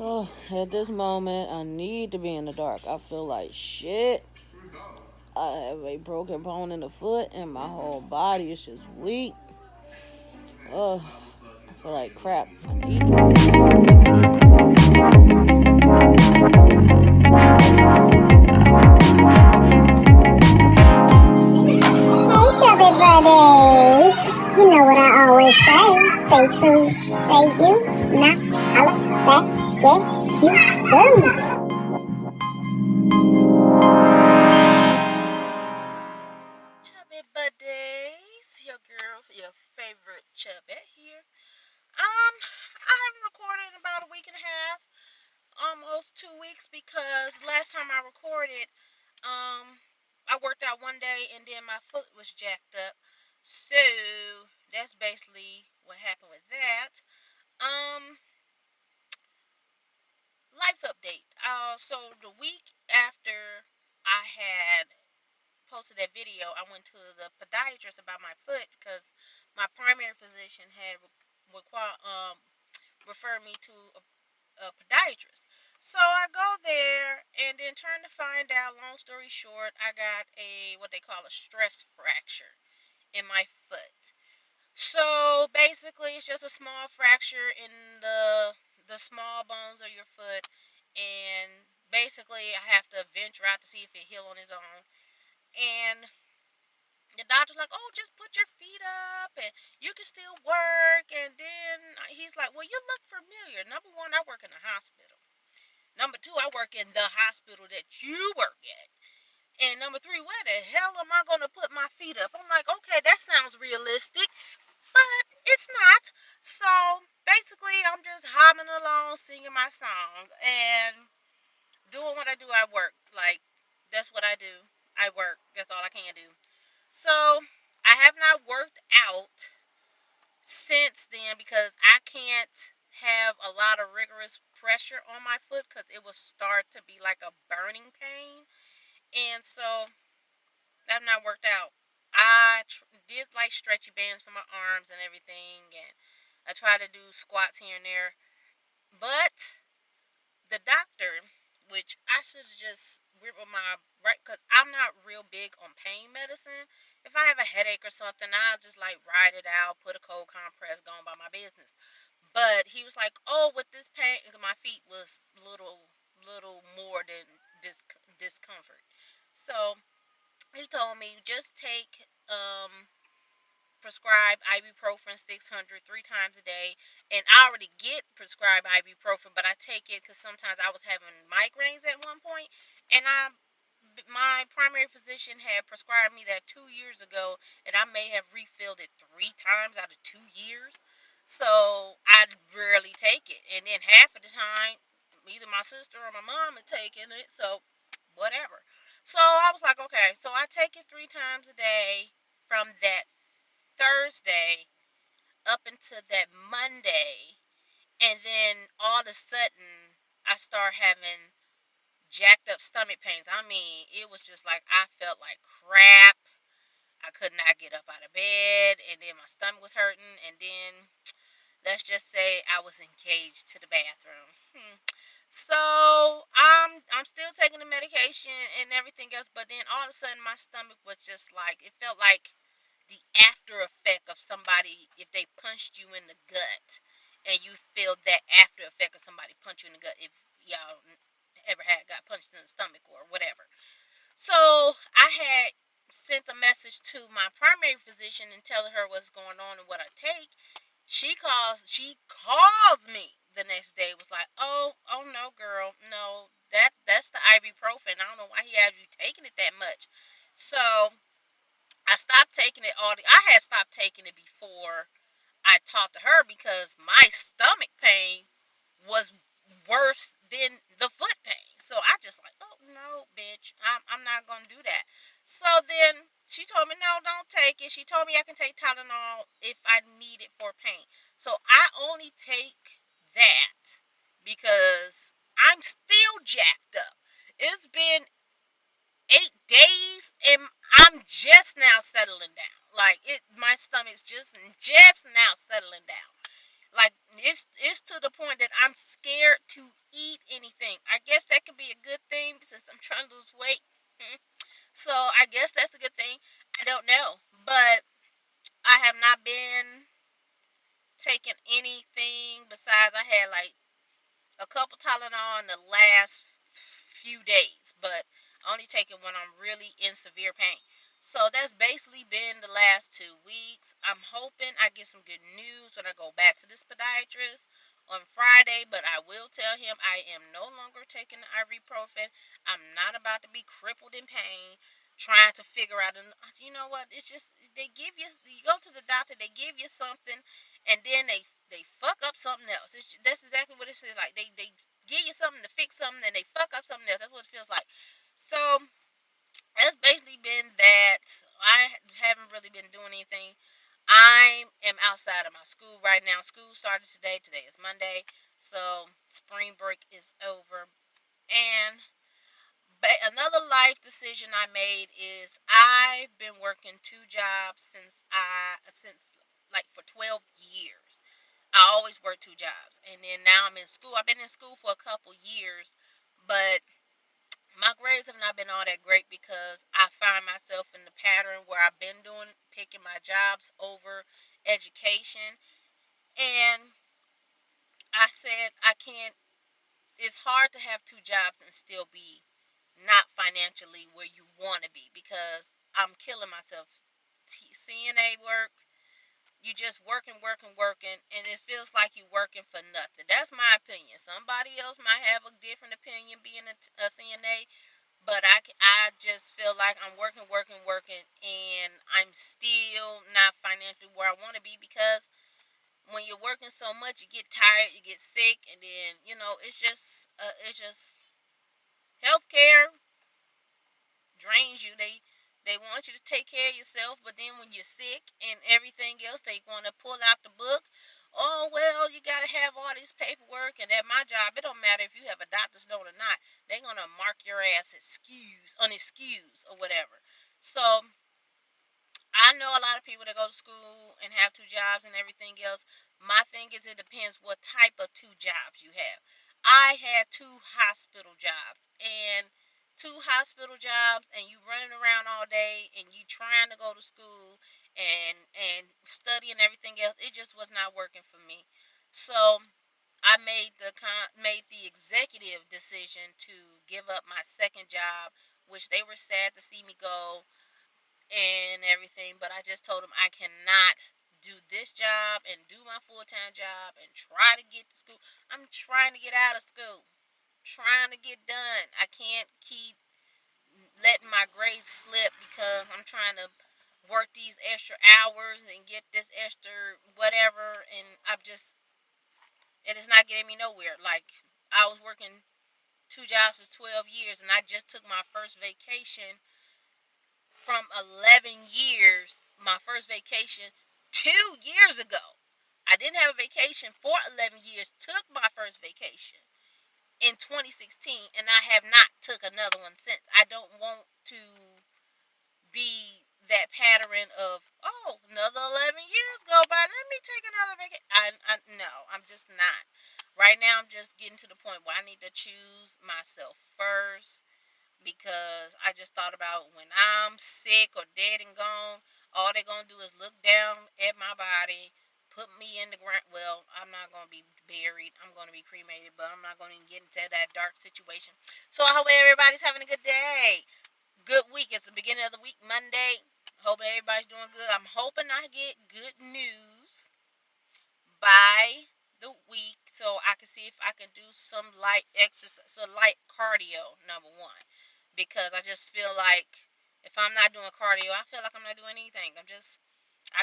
Oh, at this moment, I need to be in the dark. I feel like shit. I have a broken bone in the foot, and my whole body is just weak. Oh, I feel like crap. I need Hey, chubby buddies. You know what I always say. Stay true, stay you. Now, holla back, get you. Boom. Chubby buddies, your girl, your favorite chubby here. I haven't recorded in about a week and a half, almost 2 weeks, because last time I recorded, I worked out one day and then my foot was jacked up. So that's basically what happened with that. Um, Life update. So the week after I had posted that video, I went to the podiatrist about my foot because my primary physician had referred me to a podiatrist. So I go there and then turn to find out, long story short, I got a what they call a stress fracture in my foot. So basically it's just a small fracture in the small bones of your foot, and basically I have to venture out to see if it heal on its own. And the doctor's like, "Oh, just put your feet up and you can still work." And then he's like, "Well, you look familiar. Number one, I work in a hospital. Number two, I work in the hospital that you work at. And number three, where the hell am I going to put my feet up?" I'm like, "Okay, that sounds realistic, but it's not." So basically, I'm just hobbling along, singing my song and doing what I do. I work. Like, that's what I do. I work. That's all I can do. So I have not worked out since then because I can't have a lot of rigorous pressure on my foot because it will start to be like a burning pain. And so I've not worked out. Did like stretchy bands for my arms and everything, and I try to do squats here and there. But the doctor, which I should have just went with my right, because I'm not real big on pain medicine. If I have a headache or something, I'll just like ride it out, put a cold compress, go on by my business. But he was like, "Oh, with this pain, my feet was little more than discomfort." So he told me just take prescribed ibuprofen 600 3 times a day. And I already get prescribed ibuprofen, but I take it because sometimes I was having migraines at one point, and my primary physician had prescribed me that 2 years ago, and I may have refilled it 3 times out of 2 years. So I rarely take it, and then half of the time, either my sister or my mom is taking it. So whatever. So I was like, okay, so I take it 3 times a day from that Thursday up until that Monday, and then all of a sudden I start having jacked up stomach pains. I mean, it was just like I felt like crap. I could not get up out of bed, and then my stomach was hurting, and then let's just say I was engaged to the bathroom. So I'm still taking the medication and everything else, but then all of a sudden my stomach was just like, it felt like the after effect of somebody if they punched you in the gut, and you feel that after effect of somebody punch you in the gut, if y'all ever had got punched in the stomach or whatever. So I had sent a message to my primary physician and telling her what's going on and what I take. She calls me the next day, was like, "Oh no, girl, no, that's the ibuprofen. I don't know why he had you taking it that much." So I stopped taking it I had stopped taking it before I talked to her because my stomach pain was worse than the foot pain. So I just like, "Oh no, bitch, I'm not gonna do that." So then she told me, "No, don't take it." She told me I can take Tylenol if I need it for pain. So I only take that because I'm still jacked up. It's been 8 days and I'm just now settling down. Like, my stomach's just now settling down. Like it's to the point that I'm scared to eat anything. I guess that could be a good thing since I'm trying to lose weight. So I guess that's a good thing. I don't know, but I have not been taking anything besides I had like a couple Tylenol in the last few days, but only take it when I'm really in severe pain. So that's basically been the last 2 weeks. I'm hoping I get some good news when I go back to this podiatrist on Friday, but I will tell him I am no longer taking the ibuprofen. I'm not about to be crippled in pain trying to figure out, and you know what, it's just they give you go to the doctor, they give you something, and then they fuck up something else. That's exactly what it feels like. They give you something to fix something, and they fuck up something else. That's what it feels like. So that's basically been that. I haven't really been doing anything. I am outside of my school right now. School started today. Today is Monday, so spring break is over. And but another life decision I made is I've been working 2 jobs since like for 12 years. I always worked 2 jobs, and then now I'm in school. I've been in school for a couple years, but my grades have not been all that great because I find myself in the pattern where I've been doing picking my jobs over education, and I said I can't. It's hard to have 2 jobs and still be not financially where you want to be because I'm killing myself. CNA work, you just working, working, working, and it feels like you working for nothing. That's my opinion. Somebody else might have a different opinion being a CNA, but I just feel like I'm working, working, working, and I'm still not financially where I want to be because when you're working so much, you get tired, you get sick, and then it's just healthcare drains you. They want you to take care of yourself, but then when you're sick and everything else, they want to pull out the book. Oh well, you got to have all this paperwork, and at my job, it don't matter if you have a doctor's note or not. They're gonna mark your ass excuse, unexcused, or whatever. So I know a lot of people that go to school and have 2 jobs and everything else. My thing is, it depends what type of 2 jobs you have. I had 2 hospital jobs, and 2 hospital jobs, and you running around all day, and you trying to go to school and study and everything else. It just was not working for me. So I made the executive decision to give up my second job, which they were sad to see me go and everything, but I just told him I cannot do this job and do my full-time job and try to get to school. I'm trying to get out of school, trying to get done. I can't keep letting my grades slip because I'm trying to work these extra hours and get this extra whatever, and it's not getting me nowhere. Like, I was working 2 jobs for 12 years, and I just took my first vacation from 11 years, my first vacation 2 years ago. I didn't have a vacation for 11 years, took my first vacation in 2016, and I have not took another one since. I don't want to be that pattern of, oh, another 11 years go by, let me take another vacation. No, I'm just not. Right now, I'm just getting to the point where I need to choose myself first because I just thought about when I'm sick or dead and gone, all they're gonna do is look down at my body, put me in the ground. Well, I'm not gonna be buried. I'm gonna be cremated, but I'm not gonna get into that dark situation. So I hope everybody's having a good day, good week. It's the beginning of the week, Monday. Hoping everybody's doing good. I'm hoping I get good news by the week so I can see if I can do some light exercise, so light cardio, number one, because I just feel like if I'm not doing cardio, I feel like I'm not doing anything. I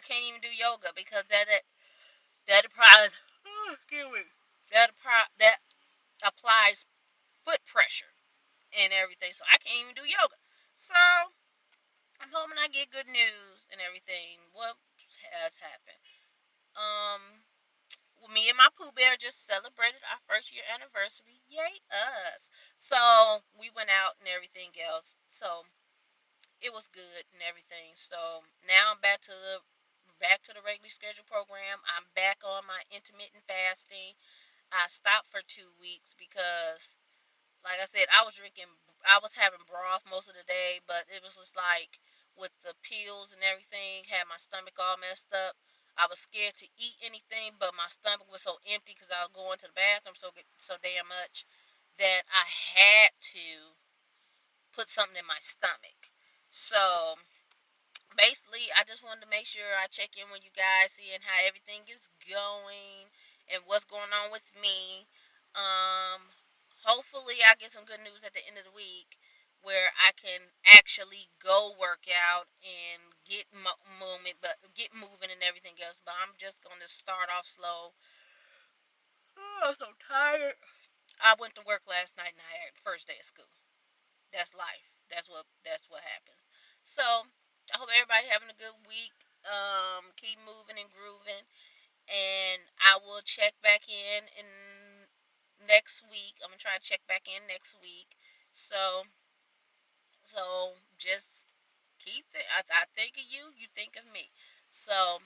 can't even do yoga because that applies excuse me, that applies foot pressure and everything, so I can't even do yoga. So I'm hoping I get good news and everything. What has happened? Um, Me and my Pooh Bear just celebrated our first year anniversary. Yay us! So we went out and everything else. So it was good and everything. So now I'm back to the back to the regular schedule program. I'm back on my intermittent fasting. I stopped for 2 weeks because, like I said, I was having broth most of the day, but it was just like with the pills and everything, had my stomach all messed up. I was scared to eat anything, but my stomach was so empty because I was going to the bathroom so damn much that I had to put something in my stomach. So basically, I just wanted to make sure I check in with you guys, seeing how everything is going and what's going on with me. Um, Hopefully, I get some good news at the end of the week where I can actually go work out and get moving and everything else. But I'm just gonna start off slow. Oh, I'm so tired. I went to work last night and I had first day of school. That's life. That's what happens. So I hope everybody having a good week. Keep moving and grooving, and I will check back in next week. I'm gonna try to check back in next week. So just I think of you. You think of me. So